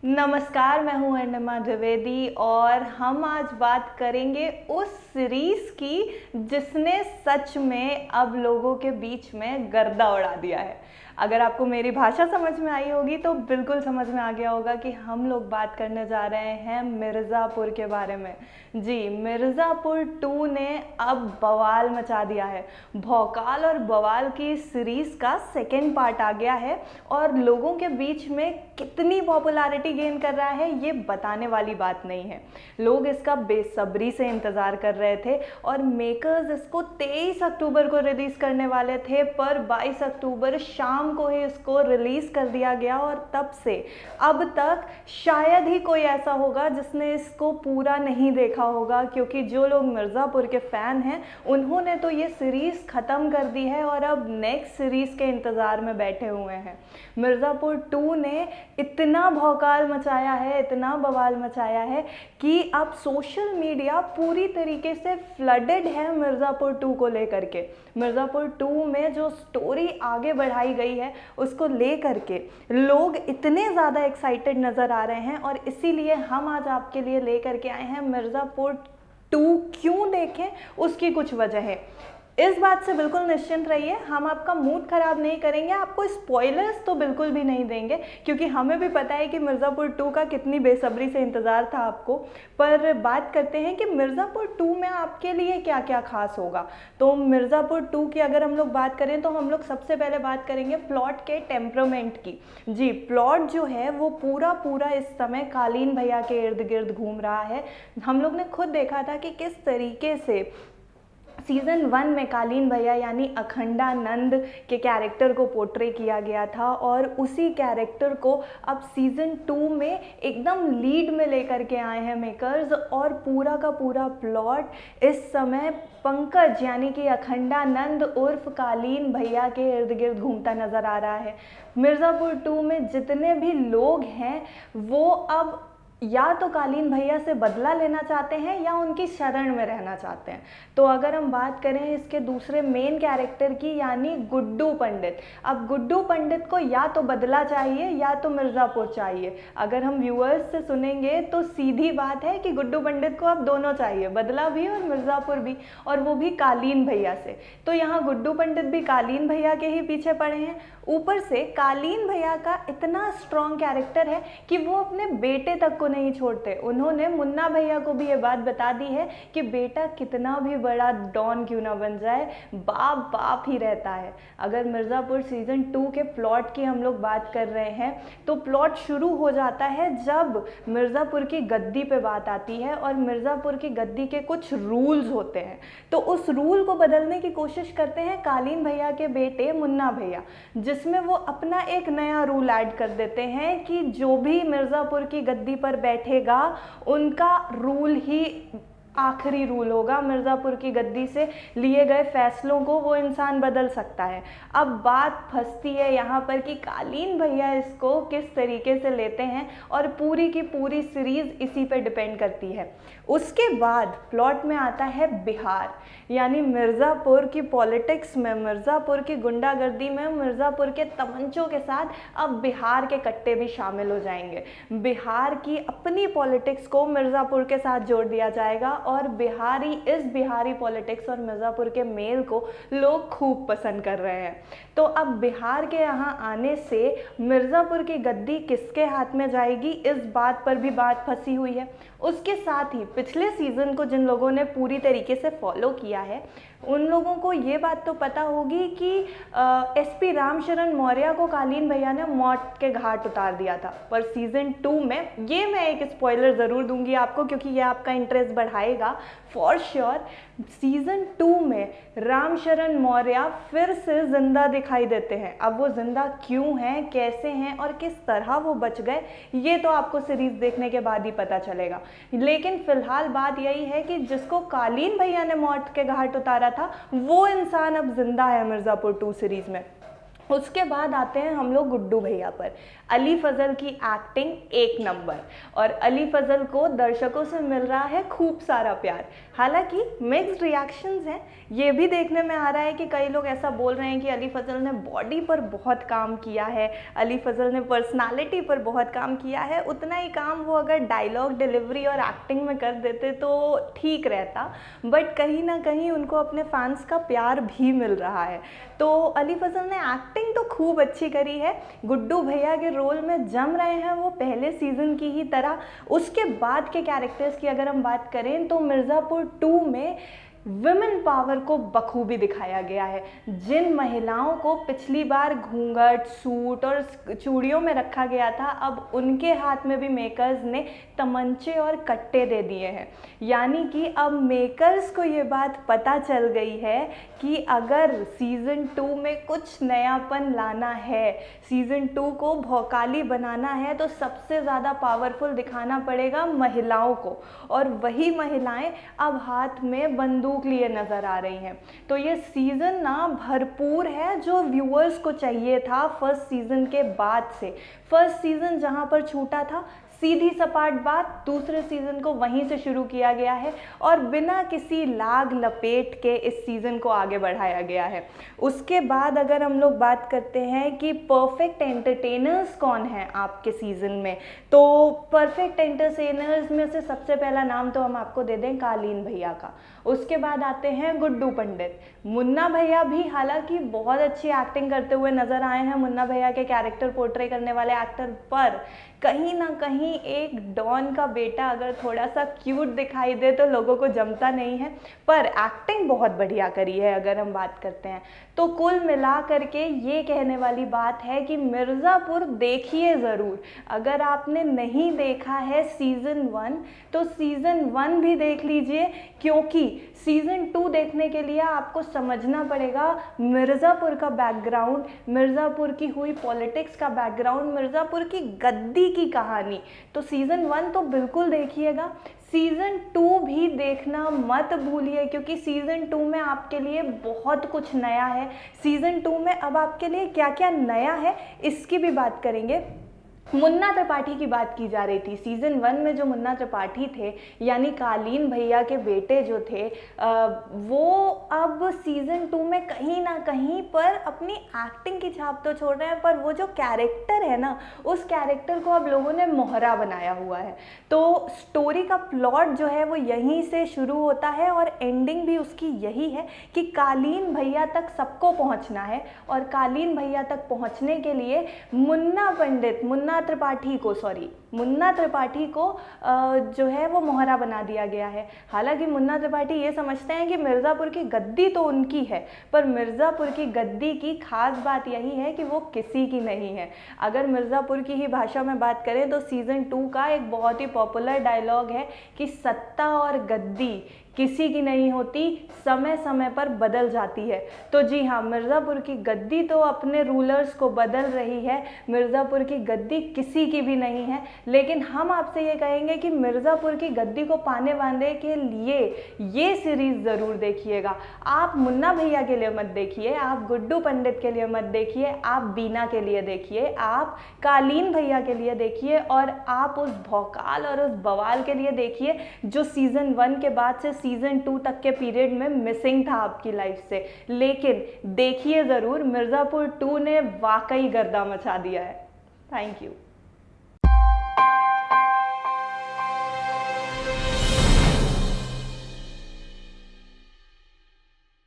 नमस्कार, मैं हूँ अर्णिमा द्विवेदी और हम आज बात करेंगे उस सीरीज़ की जिसने सच में अब लोगों के बीच में गर्दा उड़ा दिया है। अगर आपको मेरी भाषा समझ में आई होगी तो बिल्कुल समझ में आ गया होगा कि हम लोग बात करने जा रहे हैं मिर्ज़ापुर के बारे में। जी, मिर्ज़ापुर 2 ने अब बवाल मचा दिया है। भौकाल और बवाल की सीरीज़ का सेकेंड पार्ट आ गया है और लोगों के बीच में कितनी पॉपुलैरिटी गेन कर रहा है ये बताने वाली बात नहीं है। लोग इसका बेसब्री से इंतज़ार कर रहे थे और मेकर्स इसको 23 अक्टूबर को रिलीज़ करने वाले थे, पर 22 अक्टूबर शाम को ही इसको रिलीज़ कर दिया गया और तब से अब तक शायद ही कोई ऐसा होगा जिसने इसको पूरा नहीं देखा होगा, क्योंकि जो लोग मिर्ज़ापुर के फ़ैन हैं उन्होंने तो ये सीरीज़ ख़त्म कर दी है और अब नेक्स्ट सीरीज़ के इंतज़ार में बैठे हुए हैं। मिर्ज़ापुर 2 ने इतना भौकाल मचाया है, इतना बवाल मचाया है कि अब सोशल मीडिया पूरी तरीके से फ्लडेड है मिर्ज़ापुर 2 को लेकर के। मिर्ज़ापुर 2 में जो स्टोरी आगे बढ़ाई गई है उसको लेकर के लोग इतने ज़्यादा एक्साइटेड नज़र आ रहे हैं और इसीलिए हम आज आपके लिए लेकर के आए हैं मिर्ज़ापुर 2 क्यों देखें, उसकी कुछ वजह है। इस बात से बिल्कुल निश्चिंत रहिए, हम आपका मूड ख़राब नहीं करेंगे, आपको स्पॉयलर्स तो बिल्कुल भी नहीं देंगे, क्योंकि हमें भी पता है कि मिर्ज़ापुर 2 का कितनी बेसब्री से इंतज़ार था आपको। पर बात करते हैं कि मिर्ज़ापुर 2 में आपके लिए क्या क्या खास होगा। तो मिर्ज़ापुर 2 की अगर हम लोग बात करें तो हम लोग सबसे पहले बात करेंगे प्लॉट के टेम्परामेंट की। जी, प्लॉट जो है वो पूरा इस समय कालीन भैया के इर्द गिर्द घूम रहा है। हम लोग ने खुद देखा था कि किस तरीके से सीज़न 1 में कालीन भैया यानी अखंडानंद के कैरेक्टर को पोर्ट्रे किया गया था और उसी कैरेक्टर को अब सीज़न 2 में एकदम लीड में लेकर के आए हैं मेकर्स और पूरा का पूरा प्लॉट इस समय पंकज यानी कि अखंडानंद उर्फ कालीन भैया के इर्द गिर्द घूमता नज़र आ रहा है। मिर्ज़ापुर 2 में जितने भी लोग हैं वो अब या तो कालीन भैया से बदला लेना चाहते हैं या उनकी शरण में रहना चाहते हैं। तो अगर हम बात करें इसके दूसरे मेन कैरेक्टर की यानी गुड्डू पंडित, अब गुड्डू पंडित को या तो बदला चाहिए या तो मिर्ज़ापुर चाहिए। अगर हम व्यूअर्स से सुनेंगे तो सीधी बात है कि गुड्डू पंडित को अब दोनों चाहिए, बदला भी और मिर्ज़ापुर भी, और वो भी कालीन भैया से। तो यहाँ गुड्डू पंडित भी कालीन भैया के ही पीछे पड़े हैं। ऊपर से कालीन भैया का इतना स्ट्रॉन्ग कैरेक्टर है कि वो अपने बेटे तक को नहीं छोड़ते। उन्होंने मुन्ना भैया को भी ये बात बता दी है कि बेटा कितना भी बड़ा डॉन क्यों ना बन जाए, बाप बाप ही रहता है। अगर मिर्ज़ापुर सीज़न 2 के प्लॉट की हम लोग बात कर रहे हैं तो प्लॉट शुरू हो जाता है जब मिर्ज़ापुर की गद्दी पे बात आती है और मिर्ज़ापुर की गद्दी के कुछ रूल्स होते हैं। तो उस रूल को बदलने की कोशिश करते हैं कालीन भैया के बेटे मुन्ना भैया, जिसमें वो अपना एक नया रूल ऐड कर देते हैं कि जो भी मिर्ज़ापुर की गद्दी पर बैठेगा उनका रूल ही आखिरी रूल होगा। मिर्ज़ापुर की गद्दी से लिए गए फैसलों को वो इंसान बदल सकता है। अब बात फंसती है यहाँ पर कि कालीन भैया इसको किस तरीके से लेते हैं और पूरी की पूरी सीरीज़ इसी पे डिपेंड करती है। उसके बाद प्लॉट में आता है बिहार, यानी मिर्ज़ापुर की पॉलिटिक्स में, मिर्ज़ापुर की गुंडागर्दी में, मिर्ज़ापुर के तमंचों के साथ अब बिहार के कट्टे भी शामिल हो जाएंगे। बिहार की अपनी पॉलिटिक्स को मिर्ज़ापुर के साथ जोड़ दिया जाएगा और बिहारी पॉलिटिक्स और मिर्ज़ापुर के मेल को लोग खूब पसंद कर रहे हैं। तो अब बिहार के यहाँ आने से मिर्ज़ापुर की गद्दी किसके हाथ में जाएगी, इस बात पर भी बात फंसी हुई है। उसके साथ ही पिछले सीज़न को जिन लोगों ने पूरी तरीके से फॉलो किया है उन लोगों को ये बात तो पता होगी कि एसपी रामशरण मौर्य को कालीन भैया ने मौत के घाट उतार दिया था। पर सीज़न 2 में, ये मैं एक स्पॉइलर ज़रूर दूंगी आपको क्योंकि ये आपका इंटरेस्ट बढ़ाएगा फॉर श्योर, सीज़न 2 में रामशरण मौर्य फिर से ज़िंदा दिखाई देते हैं। अब वो ज़िंदा क्यों हैं, कैसे हैं और किस तरह वो बच गए ये तो आपको सीरीज़ देखने के बाद ही पता चलेगा। लेकिन फ़िलहाल बात यही है कि जिसको कालीन भैया ने मौत के घाट उतारा था वो इंसान अब जिंदा है मिर्ज़ापुर 2 सीरीज़ में। उसके बाद आते हैं हम लोग गुड्डू भैया पर। अली फजल की एक्टिंग एक नंबर, और अली फजल को दर्शकों से मिल रहा है खूब सारा प्यार। हालांकि मिक्स्ड रिएक्शंस हैं, ये भी देखने में आ रहा है कि कई लोग ऐसा बोल रहे हैं कि अली फजल ने बॉडी पर बहुत काम किया है, अली फजल ने पर्सनालिटी पर बहुत काम किया है। उतना ही काम वो अगर डायलॉग डिलीवरी और एक्टिंग में कर देते तो ठीक रहता, बट कहीं ना कहीं उनको अपने फैंस का प्यार भी मिल रहा है। तो अली फजल ने एक्टिंग तो खूब अच्छी करी है, गुड्डू भैया के रोल में जम रहे हैं वो पहले सीजन की ही तरह। उसके बाद के कैरेक्टर्स की अगर हम बात करें तो मिर्ज़ापुर 2 में विमेन पावर को बखूबी दिखाया गया है। जिन महिलाओं को पिछली बार घूंघट, सूट और चूड़ियों में रखा गया था, अब उनके हाथ में भी मेकर्स ने तमंचे और कट्टे दे दिए हैं। यानी कि अब मेकर्स को ये बात पता चल गई है कि अगर सीज़न 2 में कुछ नयापन लाना है, सीज़न 2 को भौकाली बनाना है, तो सबसे ज़्यादा पावरफुल दिखाना पड़ेगा महिलाओं को, और वही महिलाएं अब हाथ में बंदूक लिए नज़र आ रही हैं। तो ये सीज़न ना भरपूर है जो व्यूअर्स को चाहिए था फर्स्ट सीज़न के बाद से। फर्स्ट सीज़न जहाँ पर छूटा था, सीधी सपाट बात दूसरे सीज़न को वहीं से शुरू किया गया है और बिना किसी लाग लपेट के इस सीज़न को आगे बढ़ाया गया है। उसके बाद अगर हम लोग बात करते हैं कि परफेक्ट एंटरटेनर्स कौन हैं आपके सीज़न में, तो परफेक्ट एंटरटेनर्स में से सबसे पहला नाम तो हम आपको दे दें कालीन भैया का। उसके बाद आते हैं गुड्डू पंडित। मुन्ना भैया भी हालांकि बहुत अच्छी एक्टिंग करते हुए नज़र आए हैं, मुन्ना भैया के कैरेक्टर पोर्ट्रे करने वाले एक्टर, पर कहीं ना कहीं एक डॉन का बेटा अगर थोड़ा सा क्यूट दिखाई दे तो लोगों को जमता नहीं है, पर एक्टिंग बहुत बढ़िया करी है अगर हम बात करते हैं। तो कुल मिला करके ये कहने वाली बात है कि मिर्ज़ापुर देखिए ज़रूर। अगर आपने नहीं देखा है सीज़न 1 तो सीज़न 1 भी देख लीजिए, क्योंकि सीज़न 2 देखने के लिए आपको समझना पड़ेगा मिर्ज़ापुर का बैकग्राउंड, मिर्ज़ापुर की हुई पॉलिटिक्स का बैकग्राउंड, मिर्ज़ापुर की गद्दी की कहानी। तो सीज़न 1 तो बिल्कुल देखिएगा, सीज़न 2 भी देखना मत भूलिए, क्योंकि सीज़न 2 में आपके लिए बहुत कुछ नया है। सीज़न 2 में अब आपके लिए क्या क्या नया है इसकी भी बात करेंगे। मुन्ना त्रिपाठी की बात की जा रही थी। सीज़न 1 में जो मुन्ना त्रिपाठी थे, यानी कालीन भैया के बेटे जो थे, वो अब सीज़न 2 में कहीं ना कहीं पर अपनी एक्टिंग की छाप तो छोड़ रहे हैं, पर वो जो कैरेक्टर है ना, उस कैरेक्टर को अब लोगों ने मोहरा बनाया हुआ है। तो स्टोरी का प्लॉट जो है वो यहीं से शुरू होता है और एंडिंग भी उसकी यही है कि कालीन भैया तक सबको पहुंचना है, और कालीन भैया तक पहुंचने के लिए मुन्ना त्रिपाठी को जो है वो मोहरा बना दिया गया है। हालांकि मुन्ना त्रिपाठी ये समझते हैं कि मिर्ज़ापुर की गद्दी तो उनकी है, पर मिर्ज़ापुर की गद्दी की खास बात यही है कि वो किसी की नहीं है। अगर मिर्ज़ापुर की ही भाषा में बात करें तो सीज़न 2 का एक बहुत ही पॉपुलर डायलॉग है कि सत्ता और गद्दी किसी की नहीं होती, समय समय पर बदल जाती है। तो जी हाँ, मिर्ज़ापुर की गद्दी तो अपने रूलर्स को बदल रही है, मिर्ज़ापुर की गद्दी किसी की भी नहीं है। लेकिन हम आपसे ये कहेंगे कि मिर्ज़ापुर की गद्दी को पाने वाले के लिए ये सीरीज़ ज़रूर देखिएगा। आप मुन्ना भैया के लिए मत देखिए, आप गुड्डू पंडित के लिए मत देखिए, आप बीना के लिए देखिए, आप कालीन भैया के लिए देखिए, और आप उस भौकाल और उस बवाल के लिए देखिए जो सीज़न 1 के बाद से सीज़न 2 तक के पीरियड में मिसिंग था आपकी लाइफ से। लेकिन देखिए ज़रूर, मिर्ज़ापुर 2 ने वाकई गर्दा मचा दिया है। Thank you.